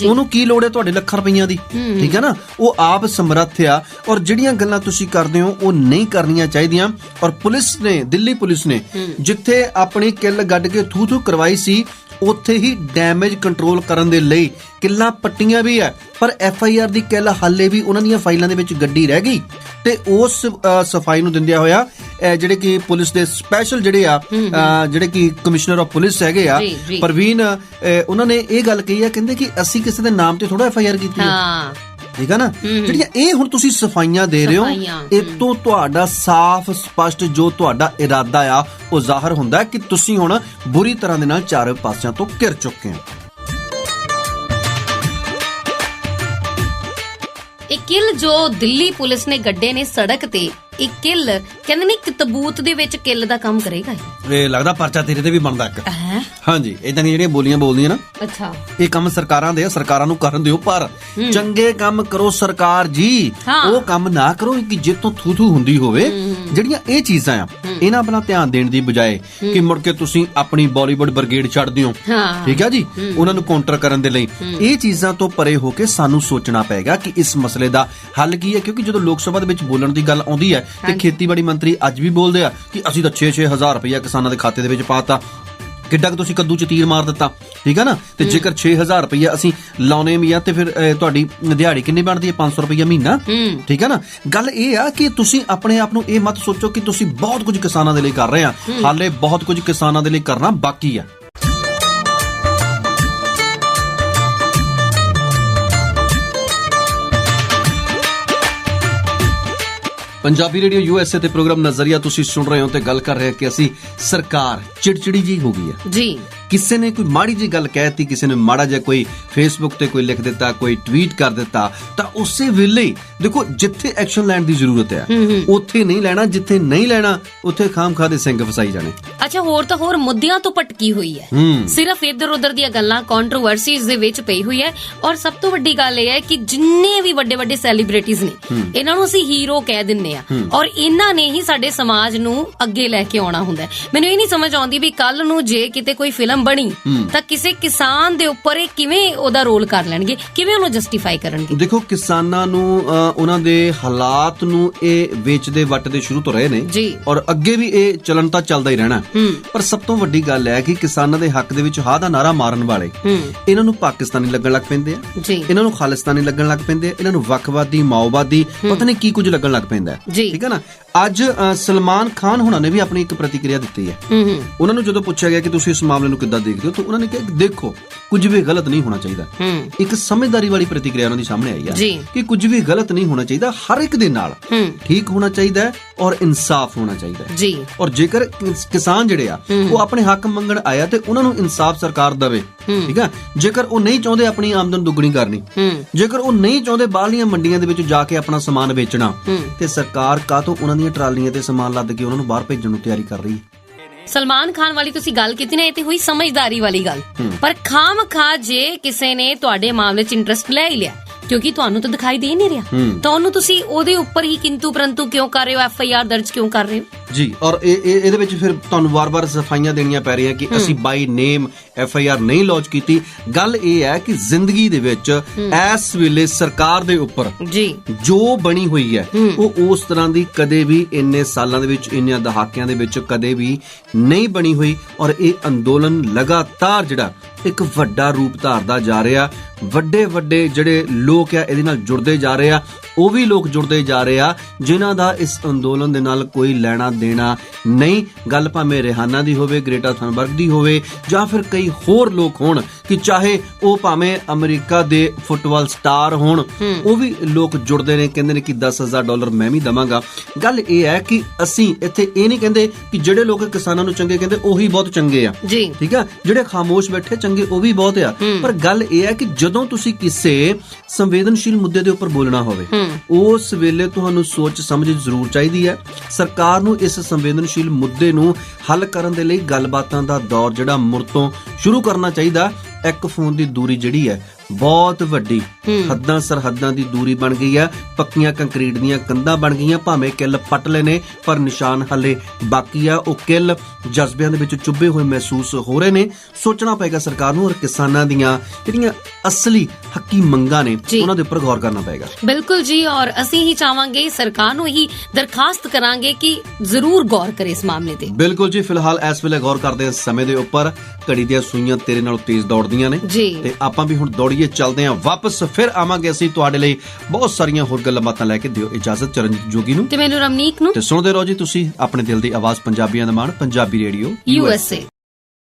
ਉਹਨੂੰ ਕੀ ਲੋੜ ਹੈ ਤੁਹਾਡੇ ਲੱਖਾਂ ਰੁਪਈਆਂ ਦੀ, ਠੀਕ ਹੈ ਨਾ। ਉਹ ਆਪ ਸਮਰੱਥ ਆ, ਔਰ ਜਿਹੜੀਆਂ ਗੱਲਾਂ ਤੁਸੀਂ ਕਰਦੇ ਹੋ ਉਹ ਨਹੀਂ ਕਰਨੀਆਂ ਚਾਹੀਦੀਆਂ। ਔਰ ਪੁਲਿਸ ਨੇ, ਦਿੱਲੀ ਪੁਲਿਸ ਨੇ ਜਿੱਥੇ ਆਪਣੀ ਕਿੱਲ ਗੱਡ ਕੇ ਥੂ ਕਰਵਾਈ ਸੀ, ਉੱਥੇ ਹੀ ਡੈਮੇਜ ਕੰਟਰੋਲ ਕਰਨ ਦੇ ਲਈ ਕਿੱਲਾਂ ਪੱਟੀਆਂ ਵੀ ਹੈ, ਪਰ FIR ਦੀ ਕਿੱਲ ਹਾਲੇ ਵੀ ਉਹਨਾਂ ਦੀਆਂ ਫਾਈਲਾਂ ਦੇ ਵਿੱਚ ਗੱਡੀ ਰਹਿ ਗਈ। ਤੇ ਉਸ ਸਫਾਈ ਨੂੰ ਦਿੰਦਿਆਂ ਹੋਇਆ ਜਿਹੜੇ ਕਿ ਪੁਲਿਸ ਦੇ ਸਪੈਸ਼ਲ ਜਿਹੜੇ ਆ ਜਿਹੜੇ ਕਿ ਕਮਿਸ਼ਨਰ ਆਫ ਪੁਲਿਸ ਹੈਗੇ ਆ ਪ੍ਰਵੀਨ, ਉਹਨਾਂ ਨੇ ਇਹ ਗੱਲ ਕਹੀ ਆ, ਕਹਿੰਦੇ ਕਿ ਅਸੀਂ ਕਿਸੇ ਦੇ ਨਾਮ ਤੇ ਥੋੜਾ FIR ਕੀਤੀ ਹੈ, ਠੀਕ ਹੈ ਨਾ। ਜਿਹੜੀਆਂ ਇਹ ਹੁਣ ਤੁਸੀਂ ਸਫਾਈਆਂ ਦੇ ਰਹੇ ਹੋ, ਇਹ ਤੋਂ ਤੁਹਾਡਾ ਸਾਫ਼ ਸਪਸ਼ਟ ਜੋ ਤੁਹਾਡਾ ਇਰਾਦਾ ਆ ਉਹ ਜ਼ਾਹਰ ਹੁੰਦਾ ਕਿ ਤੁਸੀਂ ਹੁਣ ਬੁਰੀ ਤਰ੍ਹਾਂ ਦੇ ਨਾਲ ਚਾਰੇ ਪਾਸਿਆਂ ਤੋਂ ਘਿਰ ਚੁੱਕੇ ਹੋ। ਇਹ ਕਿੱਲ ਜੋ ਦਿੱਲੀ ਪੁਲਿਸ ਨੇ ਗੱਡੇ ਨੇ ਸੜਕ ਤੇ, ਇਹ ਕਿੱਲ ਕਹਿੰਦੇ ਨੇ ਇੱਕ ਤਬੂਤ ਦੇ ਵਿੱਚ ਕਿੱਲ ਦਾ ਕੰਮ ਕਰੇਗਾ। ਇਹ ਲੱਗਦਾ ਪਰਚਾ ਤੇਰੇ ਤੇ ਵੀ ਬਣਦਾ ਇੱਕ। ਹਾਂਜੀ, ਇਦਾਂ ਦੀਆਂ ਜਿਹੜੀਆਂ ਬੋਲੀਆਂ ਬੋਲਦੀਆਂ ਨਾ, ਅੱਛਾ ਇਹ ਕੰਮ ਸਰਕਾਰਾਂ ਦੇ ਆ, ਸਰਕਾਰਾਂ ਨੂੰ ਕਰਨ ਦਿਓ, ਪਰ ਚੰਗੇ ਕੰਮ ਕਰੋ ਸਰਕਾਰ ਜੀ, ਉਹ ਕੰਮ ਨਾ ਕਰੋ ਕਿ ਜਿੱਤੋਂ ਥੂ ਹੁੰਦੀ ਹੋਵੇ। ਜਿਹੜੀਆਂ ਇਹ ਚੀਜ਼ਾਂ ਆ ਇਹਨਾਂ ਆਪਣਾ ਧਿਆਨ ਦੇਣ ਦੀ ਬਜਾਏ ਕਿ ਮੁੜ ਕੇ ਤੁਸੀਂ ਆਪਣੀ ਬਾਲੀਵੁੱਡ ਬ੍ਰਿਗੇਡ ਛੱਡਦੇ ਹੋ, ਠੀਕ ਹੈ ਜੀ, ਉਹਨਾਂ ਨੂੰ ਕਾਊਂਟਰ ਕਰਨ ਦੇ ਲਈ। ਇਹ ਚੀਜ਼ਾਂ ਤੋਂ ਪਰੇ ਹੋ ਕੇ ਸਾਨੂੰ ਸੋਚਣਾ ਪਏਗਾ ਕਿ ਇਸ ਮਸਲੇ ਦਾ ਹੱਲ ਕੀ ਹੈ, ਕਿਉਂਕਿ ਜਦੋਂ ਲੋਕ ਸਭਾ ਦੇ ਵਿੱਚ ਬੋਲਣ ਦੀ ਗੱਲ ਆਉਂਦੀ ਹੈ ਤੇ ਖੇਤੀਬਾੜੀ ਮੰਤਰੀ ਅੱਜ ਵੀ ਬੋਲਦੇ ਆ ਕਿ ਅਸੀਂ ਤਾਂ 6-6 ਹਜ਼ਾਰ ਰੁਪਇਆ ਕਿਸਾਨਾਂ ਦੇ ਖਾਤੇ ਦੇ ਵਿੱਚ ਪਾਤਾ। ਕਿੱਡਾ ਕਿ ਤੁਸੀਂ ਕੱਦੂ ਚ ਤੀਰ ਮਾਰ ਦਿੱਤਾ, ਠੀਕ ਹੈ ਨਾ। ਤੇ ਜੇਕਰ 6000 ਰੁਪਇਆ ਅਸੀਂ ਲਾਉਣੇ ਵੀ ਆ ਤੇ ਫਿਰ ਤੁਹਾਡੀ ਦਿਹਾੜੀ ਕਿੰਨੀ ਬਣਦੀ ਹੈ? 500 ਰੁਪਇਆ ਮਹੀਨਾ, ਠੀਕ ਹੈ ਨਾ। ਗੱਲ ਇਹ ਆ ਕਿ ਤੁਸੀਂ ਆਪਣੇ ਆਪ ਨੂੰ ਇਹ ਮਤ ਸੋਚੋ ਕਿ ਤੁਸੀਂ ਬਹੁਤ ਕੁਝ ਕਿਸਾਨਾਂ ਦੇ ਲਈ ਕਰ ਰਹੇ ਆ, ਹਾਲੇ ਬਹੁਤ ਕੁਝ ਕਿਸਾਨਾਂ ਦੇ ਲਈ ਕਰਨਾ ਬਾਕੀ ਆ। ਪੰਜਾਬੀ ਰੇਡੀਓ USA ਤੇ ਪ੍ਰੋਗਰਾਮ ਨਜ਼ਰੀਆ ਤੁਸੀਂ ਸੁਣ ਰਹੇ ਹੋ ਤੇ ਗੱਲ ਕਰ ਰਹੇ ਕਿ ਅਸੀਂ ਸਰਕਾਰ ਚਿੜਚਿੜੀ ਜੀ ਹੋ ਗਈ ਹੈ ਜੀ। ਕਿਸੇ ਨੇ ਕੋਈ ਮਾੜੀ ਜੀ ਗੱਲ ਕਹਿਤੀ, ਕਿਸੇ ਨੇ ਮਾੜਾ ਜਿਹਾ ਕੋਈ ਫੇਸਬੁੱਕ ਤੇ ਕੋਈ ਲਿਖ ਦਿੱਤਾ, ਕੋਈ ਟਵੀਟ ਕਰ ਦਿੱਤਾ, ਤਾਂ ਉਸੇ ਵੇਲੇ ਦੇਖੋ ਜਿੱਥੇ ਐਕਸ਼ਨ ਲੈਣ ਦੀ ਜ਼ਰੂਰਤ ਹੈ ਉੱਥੇ ਨਹੀਂ ਲੈਣਾ, ਜਿੱਥੇ ਨਹੀਂ ਲੈਣਾ ਉੱਥੇ ਖਾਮਖਾ ਦੇ ਸਿੰਘ ਫਸਾਈ ਜਾਣੇ। ਅੱਛਾ, ਹੋਰ ਤਾਂ ਹੋਰ ਮੁੱਦਿਆਂ ਤੋਂ ਭਟਕੀ ਹੋਈ ਹੈ, ਸਿਰਫ ਇੱਧਰ ਉੱਧਰ ਦੀਆਂ ਗੱਲਾਂ, ਕੰਟਰੋਵਰਸੀਜ਼ ਦੇ ਵਿੱਚ ਪਈ ਹੋਈ ਹੈ। ਔਰ ਸਭ ਤੋਂ ਵੱਡੀ ਗੱਲ ਇਹ ਹੈ ਕਿ ਜਿੰਨੇ ਵੀ ਵੱਡੇ ਵੱਡੇ ਸੈਲੀਬ੍ਰਿਟੀਜ਼ ਨੇ ਇਹਨਾਂ ਨੂੰ ਅਸੀਂ ਹੀਰੋ ਕਹਿ ਦਿੰਨੇ ਆ ਔਰ ਇਹਨਾਂ ਨੇ ਹੀ ਸਾਡੇ ਸਮਾਜ ਨੂੰ ਅੱਗੇ ਲੈ ਕੇ ਆਉਣਾ ਹੁੰਦਾ। ਮੈਨੂੰ ਇਹ ਨਹੀਂ ਸਮਝ ਆਉਂਦੀ ਵੀ ਕੱਲ ਨੂੰ ਜੇ ਕਿਤੇ ਕੋਈ ਫਿਲਮ ਬਣੀ ਤਾਂ ਕਿਸੇ ਕਿਸਾਨ ਦੇ ਉੱਪਰ ਇਹ ਕਿਵੇਂ ਉਹਦਾ ਰੋਲ ਕਰ ਲੈਣਗੇ, ਕਿਵੇਂ ਉਹਨੂੰ ਜਸਟੀਫਾਈ ਕਰਨਗੇ। ਦੇਖੋ, ਕਿਸਾਨਾਂ ਨੂੰ ਉਹਨਾਂ ਦੇ ਹਾਲਾਤ ਨੂੰ ਇਹ ਵੇਚਦੇ ਵੱਟਦੇ ਸ਼ੁਰੂ ਤੋਂ ਰਹੇ ਨੇ ਔਰ ਅੱਗੇ ਵੀ ਇਹ ਚੱਲਣ ਤਾਂ ਚੱਲਦਾ ਹੀ ਰਹਿਣਾ। ਪਰ ਸਭ ਤੋਂ ਵੱਡੀ ਗੱਲ ਹੈ ਕਿ ਕਿਸਾਨਾਂ ਦੇ ਹੱਕ ਦੇ ਵਿੱਚ ਹਾਂ ਦਾ ਨਾਰਾ ਮਾਰਨ ਵਾਲੇ ਇਹਨਾਂ ਨੂੰ ਪਾਕਿਸਤਾਨੀ ਲੱਗਣ ਲੱਗ ਪੈਂਦੇ ਆ, ਇਹਨਾਂ ਨੂੰ ਖਾਲਿਸਤਾਨੀ ਲੱਗਣ ਲੱਗ ਪੈਂਦੇ ਆ, ਇਹਨਾਂ ਨੂੰ ਵੱਖਵਾਦੀ, ਮਾਓਵਾਦੀ, ਪਤਾ ਨਹੀਂ ਕੀ ਕੁਝ ਲੱਗਣ ਲੱਗ ਪੈਂਦਾ। ਠੀਕ ਹੈ ਨਾ। ਅੱਜ ਸਲਮਾਨ ਖਾਨ ਹੁਣਾਂ ਨੇ ਵੀ ਆਪਣੀ ਇੱਕ ਪ੍ਰਤੀਕਿਰਿਆ ਦਿੱਤੀ ਹੈ। ਉਹਨਾਂ ਨੂੰ ਜਦੋਂ ਪੁੱਛਿਆ ਗਿਆ ਕਿ ਤੁਸੀਂ ਇਸ ਮਾਮਲੇ ਨੂੰ ਕਿੱਦਾਂ ਦੇਖਦੇ ਹੋ ਤਾਂ ਉਹਨਾਂ ਨੇ ਕਿਹਾ ਦੇਖੋ, ਕੁਝ ਵੀ ਗਲਤ ਨਹੀਂ ਹੋਣਾ ਚਾਹੀਦਾ। ਇੱਕ ਸਮਝਦਾਰੀ ਵਾਲੀ ਪ੍ਰਤੀਕਿਰਿਆ ਉਹਨਾਂ ਦੀ ਸਾਹਮਣੇ ਆਈ ਹੈ ਕਿ ਕੁਝ ਵੀ ਗਲਤ ਨਹੀਂ ਹੋਣਾ ਚਾਹੀਦਾ, ਹਰ ਇੱਕ ਦੇ ਨਾਲ ਠੀਕ ਹੋਣਾ ਚਾਹੀਦਾ ਹੈ ਔਰ ਇਨਸਾਫ ਹੋਣਾ ਚਾਹੀਦਾ ਹੈ। ਔਰ ਜੇਕਰ ਕਿਸਾਨ ਜਿਹੜੇ ਆ ਉਹ ਆਪਣੇ ਹੱਕ ਮੰਗਣ ਆਇਆ ਤੇ ਉਹਨਾਂ ਨੂੰ ਇਨਸਾਫ ਸਰਕਾਰ ਦੇਵੇ। ਠੀਕ ਹੈ। ਜੇਕਰ ਉਹ ਨਹੀਂ ਚਾਹੁੰਦੇ ਆਪਣੀ ਆਮਦਨ ਦੁੱਗਣੀ ਕਰਨੀ, ਜੇਕਰ ਉਹ ਨਹੀਂ ਚਾਹੁੰਦੇ ਬਾਹਰਲੀਆਂ ਮੰਡੀਆਂ ਦੇ ਵਿੱਚ ਜਾ ਕੇ ਆਪਣਾ ਸਮਾਨ ਵੇਚਣਾ, ਤੇ ਸਰਕਾਰ ਕਾਹਤੋਂ ਉਹਨਾਂ ਦੀਆਂ ਟਰਾਲੀਆਂ ਤੇ ਸਮਾਨ ਲੱਦ ਕੇ ਉਹਨਾਂ ਨੂੰ ਬਾਹਰ ਭੇਜਣ ਨੂੰ ਤਿਆਰੀ ਕਰ ਰਹੀ ਹੈ। ਸਲਮਾਨ ਖਾਨ ਵਾਲੀ ਤੁਸੀਂ ਗੱਲ ਕੀਤੀ ਨਾ, ਇਹ ਤੇ ਹੋਈ ਸਮਝਦਾਰੀ ਵਾਲੀ ਗੱਲ। ਪਰ ਖਾਮ-ਖਾ ਜੇ ਕਿਸੇ ਨੇ ਤੁਹਾਡੇ ਮਾਮਲੇ 'ਚ ਇੰਟਰਸਟ ਲੈ ਹੀ ਲਿਆ ਕਿਉਂਕਿ ਤੁਹਾਨੂੰ ਤਾਂ ਦਿਖਾਈ ਦੇ ਨਹੀਂ ਰਿਹਾ, ਤਾਂ ਉਹਨੂੰ ਤੁਸੀਂ ਉਹਦੇ ਉੱਪਰ ਹੀ ਕਿੰਤੂ ਪਰੰਤੂ ਕਿਉਂ ਕਰ ਰਹੇ ਹੋ, FIR ਦਰਜ ਕਿਉਂ ਕਰ ਰਹੇ ਹੋ ਜੀ। ਔਰ ਇਹਦੇ ਵਿੱਚ ਫਿਰ ਤੁਹਾਨੂੰ ਵਾਰ-ਵਾਰ ਸਫਾਈਆਂ ਦੇਣੀਆਂ ਪੈ ਰਹੀਆਂ ਕਿ ਅਸੀਂ ਬਾਈ ਨੇਮ FIR ਨਹੀਂ ਲੌਂਚ ਕੀਤੀ। ਗੱਲ ਇਹ ਹੈ ਕਿ ਜ਼ਿੰਦਗੀ ਦੇ ਵਿੱਚ ਇਸ ਵੇਲੇ ਸਰਕਾਰ ਦੇ ਉੱਪਰ ਜੋ ਬਣੀ ਹੋਈ ਹੈ ਉਹ ਉਸ ਤਰ੍ਹਾਂ ਦੀ ਕਦੇ ਵੀ ਇੰਨੇ ਸਾਲਾਂ ਦੇ ਵਿੱਚ, ਇੰਨੇ ਦਹਾਕਿਆਂ ਦੇ ਵਿੱਚ ਕਦੇ ਵੀ ਨਹੀਂ ਬਣੀ ਹੋਈ। ਔਰ ਇਹ ਅੰਦੋਲਨ ਲਗਾਤਾਰ ਜਿਹੜਾ ਇੱਕ ਵੱਡਾ ਰੂਪ ਧਾਰਦਾ ਜਾ ਰਿਹਾ। ਵੱਡੇ ਜਿਹੜੇ ਲੋਕ ਆ ਇਹਦੇ ਨਾਲ ਜੁੜਦੇ ਜਾ ਰਹੇ ਆ, ਉਹ ਵੀ ਲੋਕ ਜੁੜਦੇ ਜਾ ਰਹੇ ਆ ਜਿਨ੍ਹਾਂ ਦਾ ਇਸ ਅੰਦੋਲਨ ਦੇ ਨਾਲ ਕੋਈ ਲੈਣਾ ਦੇਣਾ ਨਹੀਂ। ਗੱਲ ਭਾਵੇਂ ਰਿਹਾਨਾ ਦੀ ਹੋਵੇ, ਗ੍ਰੇਟਾ ਥਨਬਰਗ ਦੀ ਹੋਵੇ ਜਾਂ ਫਿਰ ਕਈ ਹੋਰ ਲੋਕ ਹੋਣ, ਕਿ ਚਾਹੇ ਉਹ ਭਾਵੇਂ ਅਮਰੀਕਾ ਦੇ ਫੁੱਟਬਾਲ ਸਟਾਰ ਹੋਣ, ਉਹ ਵੀ ਲੋਕ ਜੁੜਦੇ ਨੇ, ਕਹਿੰਦੇ ਨੇ ਕਿ $10,000 ਮੈਂ ਵੀ ਦਵਾਂਗਾ। ਗੱਲ ਇਹ ਹੈ ਕਿ ਅਸੀਂ ਇੱਥੇ ਇਹ ਨਹੀਂ ਕਹਿੰਦੇ ਕਿ ਜਿਹੜੇ ਲੋਕ ਕਿਸਾਨਾਂ ਨੂੰ ਚੰਗੇ ਕਹਿੰਦੇ ਉਹੀ ਬਹੁਤ ਚੰਗੇ ਆ। ਠੀਕ ਆ। ਜਿਹੜੇ ਖਾਮੋਸ਼ ਬੈਠੇ ਚੰਗੇ ਉਹ ਵੀ ਬਹੁਤ ਆ। ਪਰ ਗੱਲ ਇਹ ਹੈ ਕਿ ਜਦੋਂ ਤੁਸੀਂ ਕਿਸੇ ਸੰਵੇਦਨਸ਼ੀਲ ਮੁੱਦੇ ਦੇ ਉੱਪਰ ਬੋਲਣਾ ਹੋਵੇ, ਉਸ ਵੇਲੇ ਤੁਹਾਨੂੰ ਸੋਚ ਸਮਝ ਜ਼ਰੂਰ ਚਾਹੀਦੀ ਹੈ। ਸਰਕਾਰ ਨੂੰ ਇਸ ਸੰਵੇਦਨਸ਼ੀਲ ਮੁੱਦੇ ਨੂੰ ਹੱਲ ਕਰਨ ਦੇ ਲਈ ਗੱਲਬਾਤਾਂ ਦਾ ਦੌਰ ਜਿਹੜਾ ਮੁੜ ਤੋਂ ਸ਼ੁਰੂ ਕਰਨਾ ਚਾਹੀਦਾ। ਇੱਕ ਫੋਨ ਦੀ ਦੂਰੀ ਜਿਹੜੀ ਹੈ ਬਹੁਤ ਵੱਡੀ, ਹੱਦਾਂ ਸਰਹੱਦਾਂ ਦੀ ਦੂਰੀ ਬਣ ਗਈ ਹੈ। ਪੱਕੀਆਂ ਕੰਕਰੀਟ ਦੀਆਂ ਕੰਧਾਂ ਬਣ ਗਈਆਂ, ਭਾਵੇਂ ਕਿੱਲ ਪੱਟ ਲਏ ਨੇ ਪਰ ਨਿਸ਼ਾਨ ਹਲੇ ਬਾਕੀ ਆ। ਉਹ ਕਿੱਲ ਜਜ਼ਬਿਆਂ ਦੇ ਵਿੱਚ ਚੁੱਭੇ ਹੋਏ ਮਹਿਸੂਸ ਹੋ ਰਹੇ ਨੇ। ਸੋਚਣਾ ਪਏਗਾ ਸਰਕਾਰ ਨੂੰ ਔਰ ਕਿਸਾਨਾਂ ਦੀਆਂ ਜਿਹੜੀਆਂ ਅਸਲੀ ਹੱਕੀ ਮੰਗਾਂ ਨੇ ਉਹਨਾਂ ਦੇ ਉੱਪਰ ਗੌਰ ਕਰਨਾ ਪਏਗਾ। ਬਿਲਕੁਲ ਜੀ। ਔਰ ਅਸੀਂ ਹੀ ਚਾਹਾਂਗੇ, ਸਰਕਾਰ ਨੂੰ ਹੀ ਦਰਖਾਸਤ ਕਰਾਂਗੇ ਕਿ ਜ਼ਰੂਰ ਗੌਰ ਕਰੇ ਇਸ ਮਾਮਲੇ ਤੇ। ਬਿਲਕੁਲ ਜੀ। ਫਿਲਹਾਲ ਇਸ ਵੇਲੇ ਗੌਰ ਕਰਦੇ ਹਾਂ ਸਮੇਂ ਦੇ ਉੱਪਰ। ਘੜੀ ਦੀਆਂ ਸੂਈਆਂ ਤੇਰੇ ਨਾਲ ਤੇਜ਼ ਦੌੜਦੀਆਂ ਨੇ ਤੇ ਆਪਾਂ ਵੀ ਹੁਣ ਦੌੜੀਏ, ਚੱਲਦੇ ਹਾਂ ਵਾਪਸ। ਫਿਰ ਆਵਾਂਗੇ ਅਸੀਂ ਤੁਹਾਡੇ ਲਈ ਬਹੁਤ ਸਾਰੀਆਂ ਹੋਰ ਗੱਲਾਂ ਬਾਤਾਂ ਲੈ ਕੇ। ਦਿਓ ਇਜਾਜ਼ਤ ਚਰਨਜੀਤ ਜੋਗੀ ਨੂੰ ਤੇ ਮੈਨੂੰ ਰਮਨੀਕ ਨੂੰ, ਤੇ ਸੁਣਦੇ ਰਹੋ ਜੀ ਤੁਸੀਂ ਆਪਣੇ ਦਿਲ ਦੀ ਆਵਾਜ਼, ਪੰਜਾਬੀਆਂ ਦਾ ਮਾਣ, ਪੰਜਾਬੀ ਰੇਡੀਓ USA।